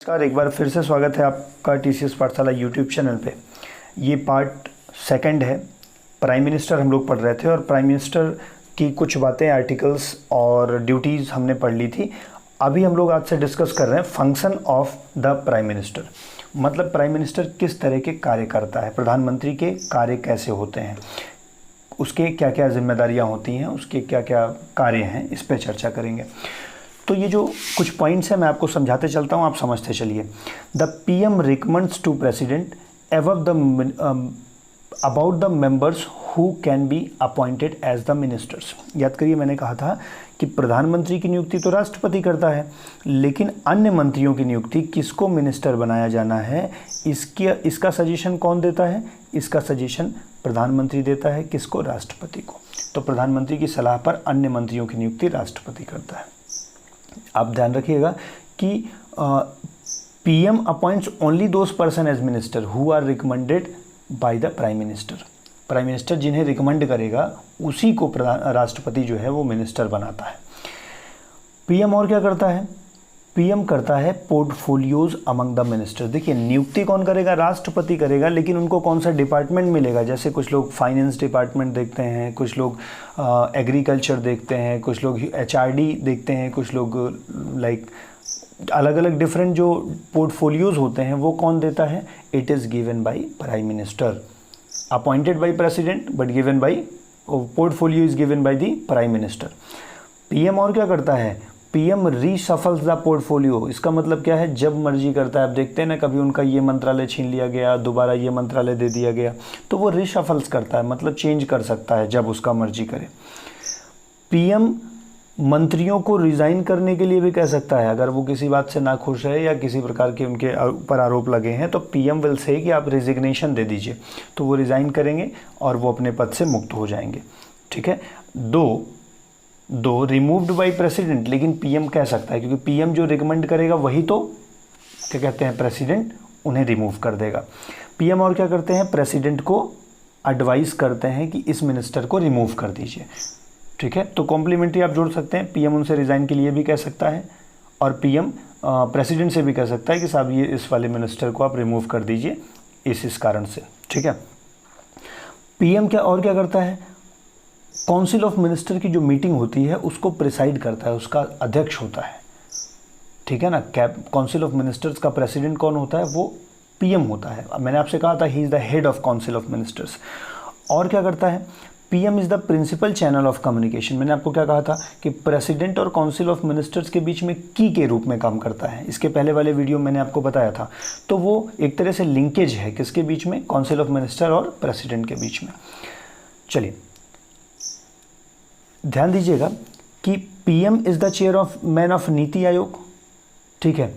नमस्कार, एक बार फिर से स्वागत है आपका टीसीएस पाठशाला यूट्यूब चैनल पे। ये पार्ट सेकंड है। प्राइम मिनिस्टर हम लोग पढ़ रहे थे और प्राइम मिनिस्टर की कुछ बातें, आर्टिकल्स और ड्यूटीज़ हमने पढ़ ली थी। अभी हम लोग आज से डिस्कस कर रहे हैं function of the prime minister, मतलब प्राइम मिनिस्टर किस तरह के कार्य करता है, प्रधानमंत्री के कार्य कैसे होते हैं, उसके क्या क्या जिम्मेदारियाँ होती हैं, उसके क्या क्या कार्य हैं, इस पर चर्चा करेंगे। तो ये जो कुछ पॉइंट्स हैं मैं आपको समझाते चलता हूँ, आप समझते चलिए। The PM recommends to president about the members who can be appointed as the ministers. याद करिए, मैंने कहा था कि प्रधानमंत्री की नियुक्ति तो राष्ट्रपति करता है, लेकिन अन्य मंत्रियों की नियुक्ति किसको मिनिस्टर बनाया जाना है, इसका सजेशन कौन देता है? इसका सजेशन प्रधानमंत्री देता है। किसको? राष्ट्रपति को। तो प्रधानमंत्री की सलाह पर अन्य मंत्रियों की नियुक्ति राष्ट्रपति करता है। आप ध्यान रखिएगा कि PM appoints only those person as minister who are recommended by the prime minister. Prime minister जिन्हें रिकमेंड करेगा उसी को राष्ट्रपति जो है वो मिनिस्टर बनाता है। पीएम और क्या करता है? पीएम करता है पोर्टफोलियोज अमंग द मिनिस्टर। देखिए, नियुक्ति कौन करेगा? राष्ट्रपति करेगा, लेकिन उनको कौन सा डिपार्टमेंट मिलेगा? जैसे कुछ लोग फाइनेंस डिपार्टमेंट देखते हैं, कुछ लोग एग्रीकल्चर देखते हैं, कुछ लोग एचआरडी देखते हैं, कुछ लोग अलग अलग डिफरेंट जो पोर्टफोलियोज होते हैं वो कौन देता है? It is given by prime minister, appointed by president but given by, portfolio is given by the prime minister. PM और क्या करता है? PM reshuffles the portfolio. इसका मतलब क्या है? जब मर्जी करता है। आप देखते हैं ना, कभी उनका ये मंत्रालय छीन लिया गया, दोबारा ये मंत्रालय दे दिया गया, तो वो रीशफल्स करता है, मतलब चेंज कर सकता है जब उसका मर्जी करे। पीएम मंत्रियों को रिज़ाइन करने के लिए भी कह सकता है। अगर वो किसी बात से नाखुश है या किसी प्रकार के उनके ऊपर आरोप लगे हैं तो पीएम विल से कि आप रिजिग्नेशन दे दीजिए, तो वो रिज़ाइन करेंगे और वो अपने पद से मुक्त हो जाएंगे। ठीक है। दो रिमूव्ड बाय प्रेसिडेंट, लेकिन पीएम कह सकता है, क्योंकि पीएम जो रिकमेंड करेगा वही तो क्या कहते हैं, प्रेसिडेंट उन्हें रिमूव कर देगा। पीएम और क्या करते हैं? प्रेसिडेंट को एडवाइस करते हैं कि इस मिनिस्टर को रिमूव कर दीजिए। ठीक है। तो कॉम्प्लीमेंट्री आप जोड़ सकते हैं, पीएम उनसे रिज़ाइन के लिए भी कह सकता है और पीएम प्रेसिडेंट से भी कह सकता है कि साहब ये इस वाले मिनिस्टर को आप रिमूव कर दीजिए इस कारण से। ठीक है। पीएम क्या करता है? काउंसिल ऑफ मिनिस्टर की जो मीटिंग होती है उसको प्रिसाइड करता है, उसका अध्यक्ष होता है। ठीक है ना। काउंसिल ऑफ मिनिस्टर्स का प्रेसिडेंट कौन होता है? वो पीएम होता है। मैंने आपसे कहा था he is the head of council of ministers. और क्या करता है? PM is the principal channel of communication. मैंने आपको क्या कहा था कि प्रेसिडेंट और काउंसिल ऑफ मिनिस्टर्स के बीच में की के रूप में काम करता है। इसके पहले वाले वीडियो मैंने आपको बताया था। तो वो एक तरह से लिंकेज है किसके बीच में? काउंसिल ऑफ मिनिस्टर और प्रेसिडेंट के बीच में। चलिए ध्यान दीजिएगा कि PM is the chairman of NITI Aayog. ठीक है।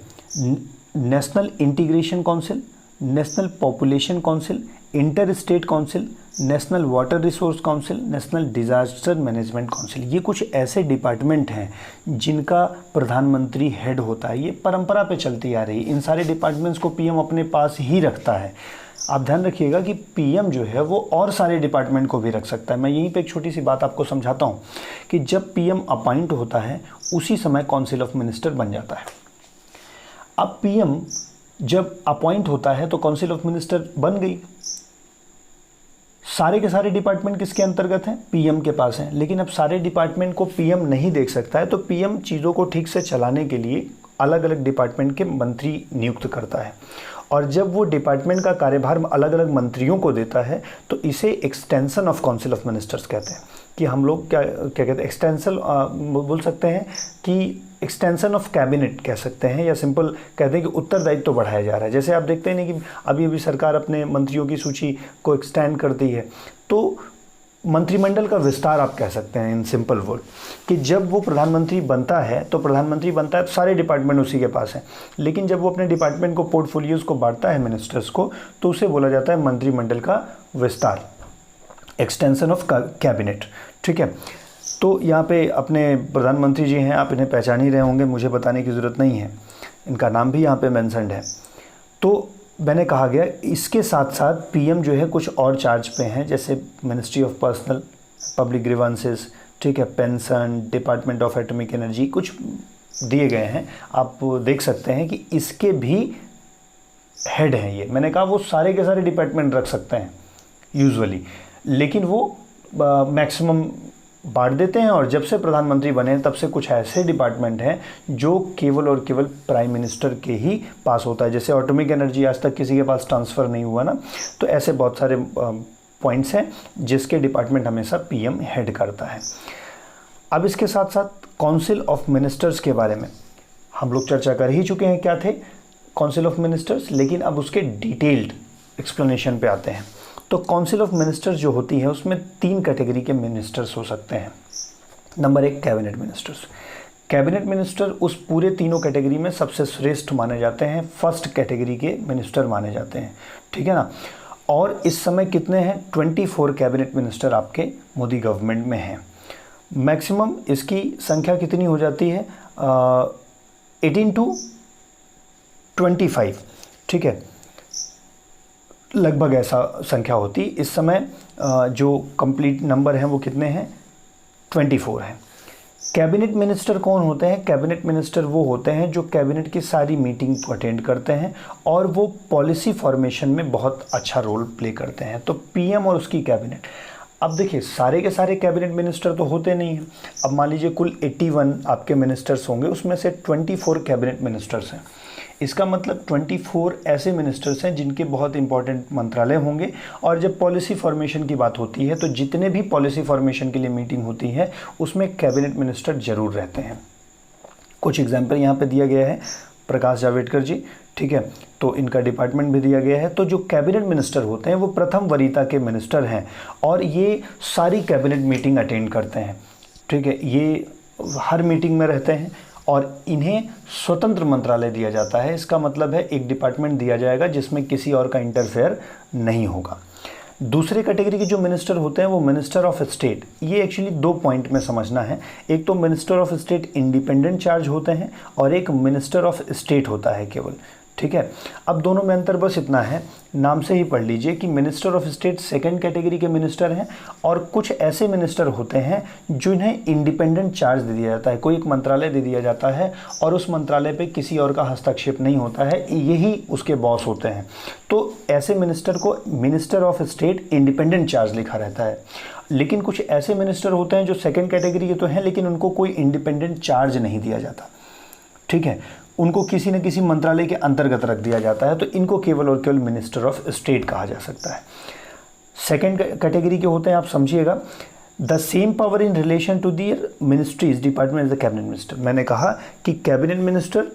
National integration council, national population council, inter state council, national water resource council, national disaster management council. ये कुछ ऐसे डिपार्टमेंट हैं जिनका प्रधानमंत्री हेड होता है। ये परंपरा पे चलती आ रही है। इन सारे डिपार्टमेंट्स को पीएम अपने पास ही रखता है। आप ध्यान रखिएगा कि पीएम जो है वो और सारे डिपार्टमेंट को भी रख सकता है। मैं यहीं पे एक छोटी सी बात आपको समझाता हूँ कि जब पीएम अपॉइंट होता है उसी समय काउंसिल ऑफ मिनिस्टर बन जाता है। अब पीएम जब अपॉइंट होता है तो काउंसिल ऑफ मिनिस्टर बन गई। सारे के सारे डिपार्टमेंट किसके अंतर्गत हैं? पीएम के पास हैं। लेकिन अब सारे डिपार्टमेंट को पीएम नहीं देख सकता है, तो पीएम चीज़ों को ठीक से चलाने के लिए अलग अलग डिपार्टमेंट के मंत्री नियुक्त करता है। और जब वो डिपार्टमेंट का कार्यभार अलग अलग मंत्रियों को देता है तो इसे extension of council of ministers कहते हैं। कि हम लोग क्या कहते हैं, एक्सटेंशन बोल सकते हैं कि एक्सटेंशन ऑफ कैबिनेट कह सकते हैं, या सिंपल कहते हैं कि उत्तरदायित्व तो बढ़ाया जा रहा है। जैसे आप देखते हैं ना कि अभी सरकार अपने मंत्रियों की सूची को एक्सटेंड करती है, तो मंत्रिमंडल का विस्तार आप कह सकते हैं इन सिंपल वर्ड, कि जब वो प्रधानमंत्री बनता है तो सारे डिपार्टमेंट उसी के पास हैं। लेकिन जब वो अपने डिपार्टमेंट को, पोर्टफोलियोज को बांटता है मिनिस्टर्स को, तो उसे बोला जाता है मंत्रिमंडल का विस्तार, एक्सटेंशन ऑफ कैबिनेट। ठीक है। तो यहाँ पे अपने प्रधानमंत्री जी हैं, आप इन्हें पहचान ही रहे होंगे, मुझे बताने की ज़रूरत नहीं है, इनका नाम भी यहाँ पे मेंशन्ड है। तो मैंने कहा गया इसके साथ साथ पीएम जो है कुछ और चार्ज पे हैं, जैसे ministry of personnel public grievances, ठीक है, pension, department of atomic energy, कुछ दिए गए हैं, आप देख सकते हैं कि इसके भी हेड हैं ये। मैंने कहा वो सारे के सारे डिपार्टमेंट रख सकते हैं यूजुअली, लेकिन वो मैक्सिमम बांट देते हैं। और जब से प्रधानमंत्री बने तब से कुछ ऐसे डिपार्टमेंट हैं जो केवल और केवल प्राइम मिनिस्टर के ही पास होता है। जैसे एटॉमिक एनर्जी आज तक किसी के पास ट्रांसफ़र नहीं हुआ ना, तो ऐसे बहुत सारे पॉइंट्स हैं जिसके डिपार्टमेंट हमेशा पीएम हेड करता है। अब इसके साथ साथ काउंसिल ऑफ मिनिस्टर्स के बारे में हम लोग चर्चा कर ही चुके हैं क्या थे काउंसिल ऑफ मिनिस्टर्स, लेकिन अब उसके डिटेल्ड एक्सप्लेनेशन पे आते हैं। तो काउंसिल ऑफ मिनिस्टर्स जो होती है उसमें 3 कैटेगरी के मिनिस्टर्स हो सकते हैं। Number 1 cabinet ministers. Cabinet minister उस पूरे तीनों कैटेगरी में सबसे श्रेष्ठ माने जाते हैं, फर्स्ट कैटेगरी के मिनिस्टर माने जाते हैं, ठीक है ना। और इस समय कितने हैं? 24 कैबिनेट मिनिस्टर आपके मोदी गवर्नमेंट में हैं। मैक्सिमम इसकी संख्या कितनी हो जाती है? 18 to 25, ठीक है, लगभग ऐसा संख्या होती। इस समय जो कंप्लीट नंबर हैं वो कितने हैं? 24 हैं। कैबिनेट मिनिस्टर कौन होते हैं? कैबिनेट मिनिस्टर वो होते हैं जो कैबिनेट की सारी मीटिंग को अटेंड करते हैं और वो पॉलिसी फॉर्मेशन में बहुत अच्छा रोल प्ले करते हैं। तो पीएम और उसकी कैबिनेट। अब देखिए सारे के सारे कैबिनेट मिनिस्टर तो होते नहीं हैं। अब मान लीजिए कुल 81 आपके मिनिस्टर्स होंगे, उसमें से 24 कैबिनेट मिनिस्टर्स हैं। इसका मतलब 24 ऐसे मिनिस्टर्स हैं जिनके बहुत इंपॉर्टेंट मंत्रालय होंगे। और जब पॉलिसी फॉर्मेशन की बात होती है तो जितने भी पॉलिसी फॉर्मेशन के लिए मीटिंग होती है उसमें कैबिनेट मिनिस्टर जरूर रहते हैं। कुछ एग्जाम्पल यहाँ पे दिया गया है, प्रकाश जावड़ेकर जी, ठीक है, तो इनका डिपार्टमेंट भी दिया गया है। तो जो कैबिनेट मिनिस्टर होते हैं वो प्रथम वरीयता के मिनिस्टर हैं और ये सारी कैबिनेट मीटिंग अटेंड करते हैं, ठीक है, ये हर मीटिंग में रहते हैं और इन्हें स्वतंत्र मंत्रालय दिया जाता है। इसका मतलब है एक डिपार्टमेंट दिया जाएगा जिसमें किसी और का इंटरफेयर नहीं होगा। दूसरे कैटेगरी के जो मिनिस्टर होते हैं वो मिनिस्टर ऑफ स्टेट। ये एक्चुअली 2 पॉइंट में समझना है। एक तो minister of state independent charge होते हैं और एक मिनिस्टर ऑफ स्टेट होता है केवल, ठीक है। अब दोनों में अंतर बस इतना है, नाम से ही पढ़ लीजिए कि minister of state second category के मिनिस्टर हैं और कुछ ऐसे मिनिस्टर होते हैं जिन्हें इंडिपेंडेंट चार्ज दे दिया जाता है, कोई एक मंत्रालय दे दिया जाता है और उस मंत्रालय पे किसी और का हस्तक्षेप नहीं होता है, यही उसके बॉस होते हैं। तो ऐसे मिनिस्टर को minister of state independent charge लिखा रहता है। लेकिन कुछ ऐसे मिनिस्टर होते हैं जो सेकेंड कैटेगरी के तो हैं लेकिन उनको कोई इंडिपेंडेंट चार्ज नहीं दिया जाता, ठीक है, उनको किसी न किसी मंत्रालय के अंतर्गत रख दिया जाता है। तो इनको केवल और केवल मिनिस्टर ऑफ स्टेट कहा जा सकता है। सेकंड कैटेगरी के होते हैं, आप समझिएगा, the same power in relation to their ministries department as the cabinet minister. मैंने कहा कि कैबिनेट मिनिस्टर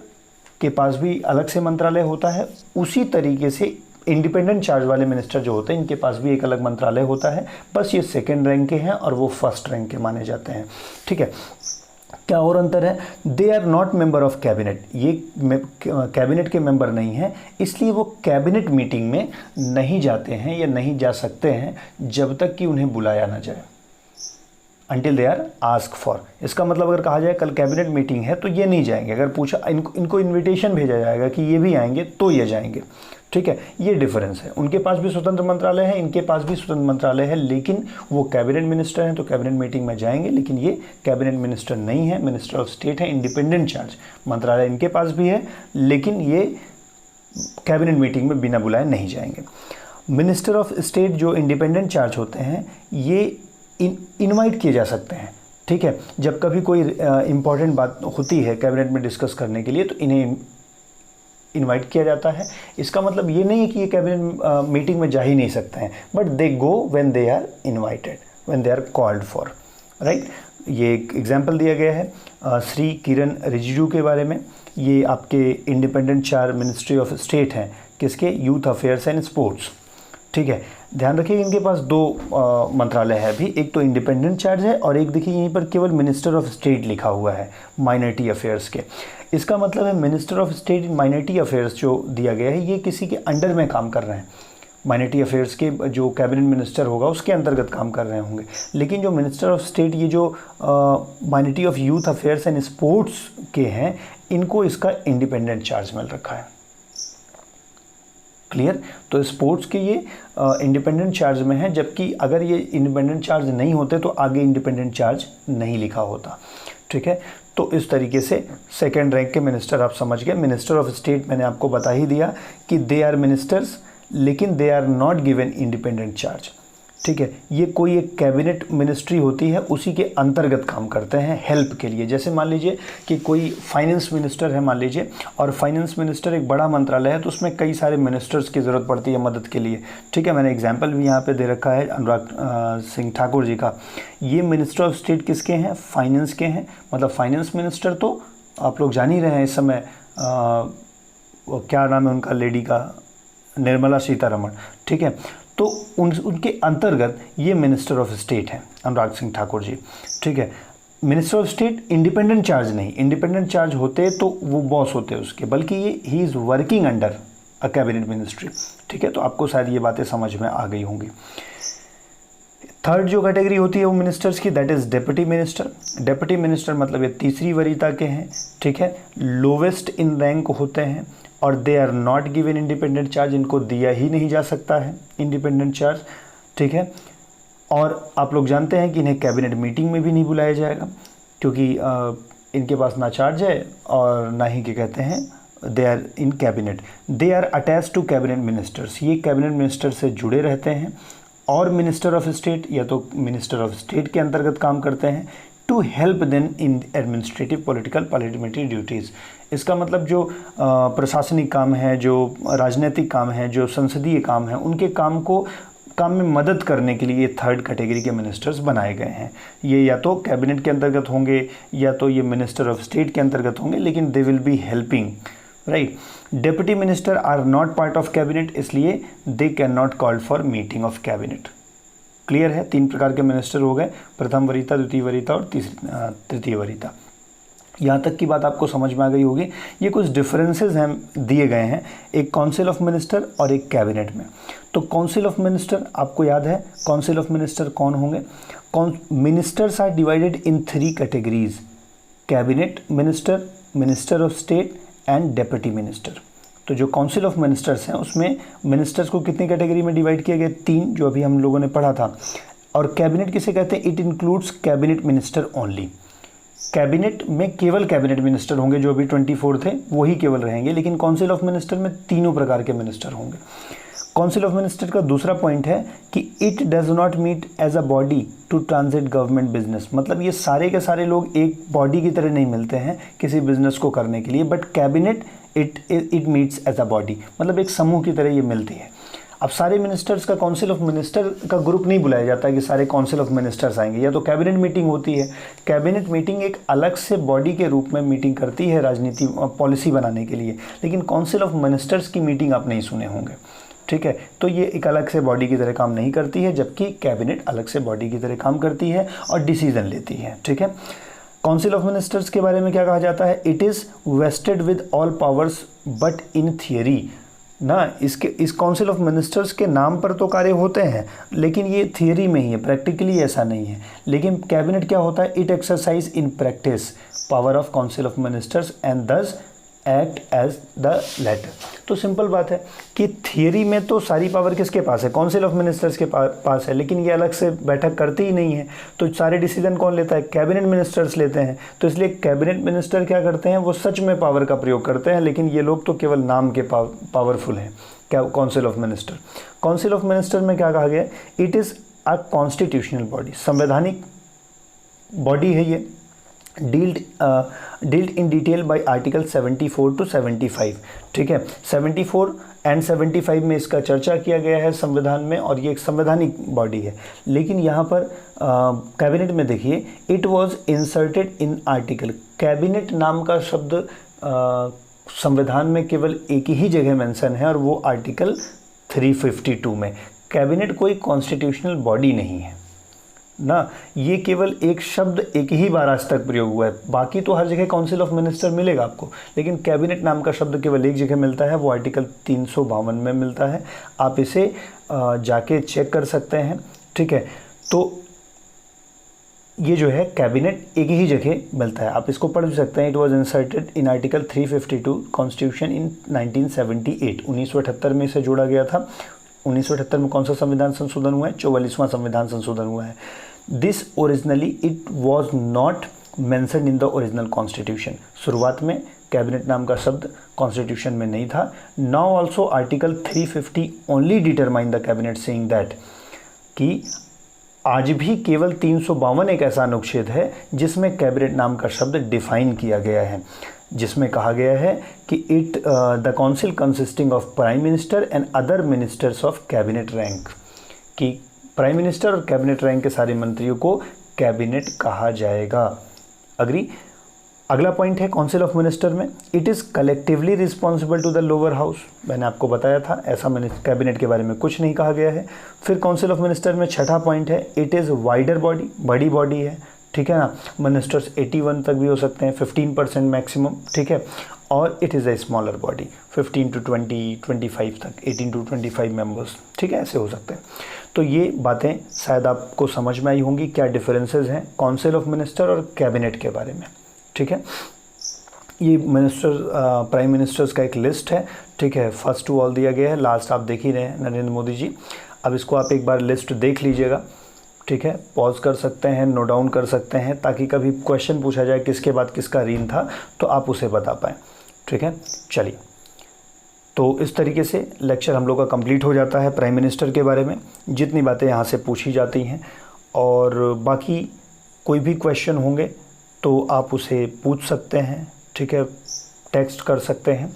के पास भी अलग से मंत्रालय होता है, उसी तरीके से इंडिपेंडेंट चार्ज वाले मिनिस्टर जो होते हैं इनके पास भी एक अलग मंत्रालय होता है। बस ये सेकेंड रैंक के हैं और वो फर्स्ट रैंक के माने जाते हैं, ठीक है। क्या और अंतर है? They are not member of cabinet, ये कैबिनेट के मेंबर नहीं हैं, इसलिए वो कैबिनेट मीटिंग में नहीं जाते हैं या नहीं जा सकते हैं जब तक कि उन्हें बुलाया ना जाए, until they are ask for. इसका मतलब अगर कहा जाए कल कैबिनेट मीटिंग है तो ये नहीं जाएंगे, अगर पूछा इनको इन्विटेशन भेजा जाएगा कि ये भी आएंगे तो ये जाएंगे, ठीक है। ये डिफरेंस है, उनके पास भी स्वतंत्र मंत्रालय है, इनके पास भी स्वतंत्र मंत्रालय है, लेकिन वो कैबिनेट मिनिस्टर हैं तो कैबिनेट मीटिंग में जाएंगे, लेकिन ये कैबिनेट मिनिस्टर नहीं है, मिनिस्टर ऑफ स्टेट है, इंडिपेंडेंट चार्ज मंत्रालय इनके पास भी है, लेकिन ये कैबिनेट मीटिंग में बिना बुलाए नहीं जाएंगे। मिनिस्टर ऑफ स्टेट जो इंडिपेंडेंट चार्ज होते हैं ये इनवाइट किए जा सकते हैं, ठीक है, जब कभी कोई इंपॉर्टेंट बात होती है कैबिनेट में डिस्कस करने के लिए तो इन्हें इनवाइट किया जाता है। इसका मतलब ये नहीं है कि ये कैबिनेट मीटिंग में जा ही नहीं सकते हैं, but they go when they are invited, when they are called for, right. ये एक एग्जांपल दिया गया है श्री किरण रिजिजू के बारे में। ये आपके independent charge ministry of state हैं, किसके? यूथ अफेयर्स एंड स्पोर्ट्स, ठीक है। ध्यान रखिए इनके पास 2 मंत्रालय है अभी, एक तो इंडिपेंडेंट चार्ज है और एक देखिए यहीं पर केवल मिनिस्टर ऑफ स्टेट लिखा हुआ है माइनॉरिटी अफेयर्स के। इसका मतलब है minister of state in minority affairs जो दिया गया है ये किसी के अंडर में काम कर रहे हैं, माइनॉरिटी अफेयर्स के जो कैबिनेट मिनिस्टर होगा उसके अंतर्गत काम कर रहे होंगे। लेकिन जो मिनिस्टर ऑफ स्टेट ये जो minority of youth affairs and sports के हैं इनको इसका इंडिपेंडेंट चार्ज मिल रखा है, क्लियर। तो स्पोर्ट्स के ये इंडिपेंडेंट चार्ज में है, जबकि अगर ये इंडिपेंडेंट चार्ज नहीं होते तो आगे इंडिपेंडेंट चार्ज नहीं लिखा होता, ठीक है। तो इस तरीके से सेकेंड रैंक के मिनिस्टर आप समझ गए। मिनिस्टर ऑफ स्टेट मैंने आपको बता ही दिया कि दे आर मिनिस्टर्स, लेकिन they are not given independent charge. ठीक है, ये कोई एक कैबिनेट मिनिस्ट्री होती है, उसी के अंतर्गत काम करते हैं हेल्प के लिए। जैसे मान लीजिए कि कोई फाइनेंस मिनिस्टर है मान लीजिए, और फाइनेंस मिनिस्टर एक बड़ा मंत्रालय है, तो उसमें कई सारे मिनिस्टर्स की ज़रूरत पड़ती है मदद के लिए। ठीक है, मैंने एग्जाम्पल भी यहाँ पे दे रखा है अनुराग सिंह ठाकुर जी का। ये मिनिस्टर ऑफ स्टेट किसके हैं? फाइनेंस के हैं। मतलब फाइनेंस मिनिस्टर तो आप लोग जान ही रहे हैं इस समय, क्या नाम है उनका लेडी का, निर्मला सीतारमण। ठीक है, तो उनके अंतर्गत ये मिनिस्टर ऑफ स्टेट हैं अनुराग सिंह ठाकुर जी। ठीक है, minister of state independent charge नहीं, इंडिपेंडेंट चार्ज होते तो वो बॉस होते उसके, बल्कि ये he is working under a cabinet ministry. ठीक है, तो आपको शायद ये बातें समझ में आ गई होंगी। थर्ड जो कैटेगरी होती है वो मिनिस्टर्स की, that is deputy minister. Deputy minister मतलब ये तीसरी वरीयता के हैं। ठीक है, लोवेस्ट इन रैंक होते हैं और they are not given independent charge, इनको दिया ही नहीं जा सकता है इंडिपेंडेंट चार्ज। ठीक है, और आप लोग जानते हैं कि इन्हें कैबिनेट मीटिंग में भी नहीं बुलाया जाएगा, क्योंकि इनके पास ना चार्ज है और ना ही क्या कहते हैं they are in cabinet. They are attach to cabinet ministers, ये कैबिनेट मिनिस्टर से जुड़े रहते हैं। और मिनिस्टर ऑफ स्टेट या तो मिनिस्टर ऑफ स्टेट के अंतर्गत काम करते हैं, to help them in administrative political parliamentary duties. इसका मतलब जो प्रशासनिक काम है, जो राजनीतिक काम है, जो संसदीय काम है, उनके काम में मदद करने के लिए ये थर्ड कैटेगरी के मिनिस्टर्स बनाए गए हैं। ये या तो कैबिनेट के अंतर्गत होंगे या तो ये मिनिस्टर ऑफ स्टेट के अंतर्गत होंगे, लेकिन they will be helping, right. Deputy minister are not part of cabinet, इसलिए they can not called for meeting of cabinet. Clear है, 3 प्रकार के मिनिस्टर हो गए, प्रथम वरीयता, द्वितीय वरीयता और तृतीय वरीयता। यहाँ तक की बात आपको समझ में आ गई होगी। ये कुछ डिफरेंसेस हैं दिए गए हैं एक काउंसिल ऑफ मिनिस्टर और एक कैबिनेट में। तो काउंसिल ऑफ मिनिस्टर आपको याद है, काउंसिल ऑफ मिनिस्टर कौन होंगे? Ministers are divided in 3 categories, cabinet minister, minister of state and deputy minister. तो जो काउंसिल ऑफ मिनिस्टर्स हैं उसमें मिनिस्टर्स को कितनी कैटेगरी में डिवाइड किया गया? 3, जो अभी हम लोगों ने पढ़ा था। और कैबिनेट किसे कहते हैं? It includes cabinet minister only. Cabinet में केवल कैबिनेट मिनिस्टर होंगे, जो अभी 24 थे वही केवल रहेंगे, लेकिन काउंसिल ऑफ मिनिस्टर में तीनों प्रकार के मिनिस्टर होंगे। काउंसिल ऑफ मिनिस्टर का दूसरा पॉइंट है कि it does not meet as a body to transact government business. मतलब ये सारे के सारे लोग एक बॉडी की तरह नहीं मिलते हैं किसी बिजनेस को करने के लिए, but cabinet it meets as a body, मतलब एक समूह की तरह ये मिलती है। अब सारे मिनिस्टर्स का काउंसिल ऑफ मिनिस्टर का ग्रुप नहीं बुलाया जाता है कि सारे काउंसिल ऑफ मिनिस्टर्स आएंगे, या तो कैबिनेट मीटिंग होती है। कैबिनेट मीटिंग एक अलग से बॉडी के रूप में मीटिंग करती है राजनीति पॉलिसी बनाने के लिए, लेकिन काउंसिल ऑफ मिनिस्टर्स की मीटिंग आप नहीं सुने होंगे। ठीक है, तो ये एक अलग से बॉडी की तरह काम नहीं करती है, जबकि कैबिनेट अलग से बॉडी की तरह काम करती है और डिसीजन लेती है। ठीक है, काउंसिल ऑफ मिनिस्टर्स के बारे में क्या कहा जाता है? It is wasted with all powers but in theory ना। इस काउंसिल ऑफ मिनिस्टर्स के नाम पर तो कार्य होते हैं, लेकिन ये थियरी में ही है, प्रैक्टिकली ऐसा नहीं है। लेकिन कैबिनेट क्या होता है? It exercise in practice power of council of ministers and दस एक्ट एज द लेटर। तो सिंपल बात है कि थियरी में तो सारी पावर किसके पास है? काउंसिल ऑफ मिनिस्टर्स के पास है, लेकिन ये अलग से बैठक करती ही नहीं है। तो सारे डिसीजन कौन लेता है? कैबिनेट मिनिस्टर्स लेते हैं। तो इसलिए कैबिनेट मिनिस्टर क्या करते हैं? वो सच में पावर का प्रयोग करते हैं, लेकिन ये लोग तो केवल नाम के पावरफुल हैं। क्या council of minister? Council of minister में क्या कहा गया? It is a constitutional body, संवैधानिक बॉडी है ये। Dealt in detail bye article 74 to 75। ठीक है, 74 एंड 75 में इसका चर्चा किया गया है संविधान में, और ये एक संवैधानिक बॉडी है। लेकिन यहाँ पर कैबिनेट में देखिए, it was inserted in article. Cabinet नाम का शब्द संविधान में केवल एक ही जगह मेंशन है, और वो आर्टिकल 352 में। कैबिनेट कोई कॉन्स्टिट्यूशनल बॉडी नहीं है ना, ये केवल एक शब्द एक ही बार आज तक प्रयोग हुआ है। बाकी तो हर जगह काउंसिल ऑफ मिनिस्टर मिलेगा आपको, लेकिन कैबिनेट नाम का शब्द केवल एक जगह मिलता है, वो आर्टिकल 352 में मिलता है। आप इसे जाके चेक कर सकते हैं। ठीक है, तो ये जो है कैबिनेट एक ही जगह मिलता है, आप इसको पढ़ भी सकते हैं। It was inserted in article 352 constitution in 1978। 1978 में इसे जोड़ा गया था। 1978 में कौन सा संविधान संशोधन हुआ है? 44वां संविधान संशोधन हुआ है। This originally it was not mentioned in the original constitution. शुरुआत में कैबिनेट नाम का शब्द कॉन्स्टिट्यूशन में नहीं था। Now also article 350 only determine the cabinet saying that, कि आज भी केवल 352 एक ऐसा अनुच्छेद है जिसमें कैबिनेट नाम का शब्द डिफाइन किया गया है, जिसमें कहा गया है कि the council consisting of prime minister and other ministers of cabinet rank, कि प्राइम मिनिस्टर और कैबिनेट रैंक के सारे मंत्रियों को कैबिनेट कहा जाएगा। अग्री। अगला पॉइंट है काउंसिल ऑफ मिनिस्टर में, it is collectively responsible to the lower house. मैंने आपको बताया था, ऐसा कैबिनेट के बारे में कुछ नहीं कहा गया है। फिर काउंसिल ऑफ मिनिस्टर में छठा पॉइंट है, इट इज़ वाइडर बॉडी, बड़ी बॉडी है, ठीक है ना। मिनिस्टर्स 81 तक भी हो सकते हैं, 15% मैक्सिमम, ठीक है। और it is a smaller body, 15 to 20, 25 तक, 18 to 25 मेंबर्स, ठीक है, ऐसे हो सकते हैं। तो ये बातें शायद आपको समझ में आई होंगी, क्या डिफरेंसेस हैं काउंसिल ऑफ मिनिस्टर और कैबिनेट के बारे में, ठीक है। ये प्राइम मिनिस्टर्स का एक लिस्ट है, ठीक है, फर्स्ट टू ऑल दिया गया है, लास्ट आप देख ही रहे हैं नरेंद्र मोदी जी। अब इसको आप एक बार लिस्ट देख लीजिएगा, ठीक है, पॉज कर सकते हैं, नोट डाउन कर सकते हैं, ताकि कभी क्वेश्चन पूछा जाए किसके बाद किसका रीन था तो आप उसे बता पाएँ, ठीक है। चलिए, तो इस तरीके से लेक्चर हम लोग का कंप्लीट हो जाता है प्राइम मिनिस्टर के बारे में, जितनी बातें यहाँ से पूछी जाती हैं। और बाकी कोई भी क्वेश्चन होंगे तो आप उसे पूछ सकते हैं, ठीक है, टेक्स्ट कर सकते हैं।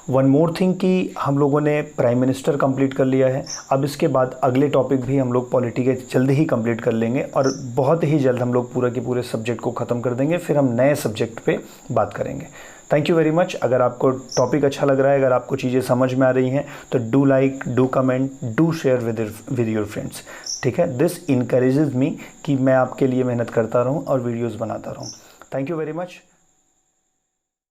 वन मोर थिंग कि हम लोगों ने प्राइम मिनिस्टर कंप्लीट कर लिया है, अब इसके बाद अगले टॉपिक भी हम लोग पॉलिटी के जल्द ही कंप्लीट कर लेंगे और बहुत ही जल्द हम लोग पूरे के पूरे सब्जेक्ट को ख़त्म कर देंगे, फिर हम नए सब्जेक्ट पे बात करेंगे। Thank you very much. अगर आपको टॉपिक अच्छा लग रहा है, अगर आपको चीज़ें समझ में आ रही हैं तो do like, do comment, do share with your friends, ठीक है। दिस इनकरेजेस मी कि मैं आपके लिए मेहनत करता रहूं और वीडियोस बनाता रहूं। Thank you very much.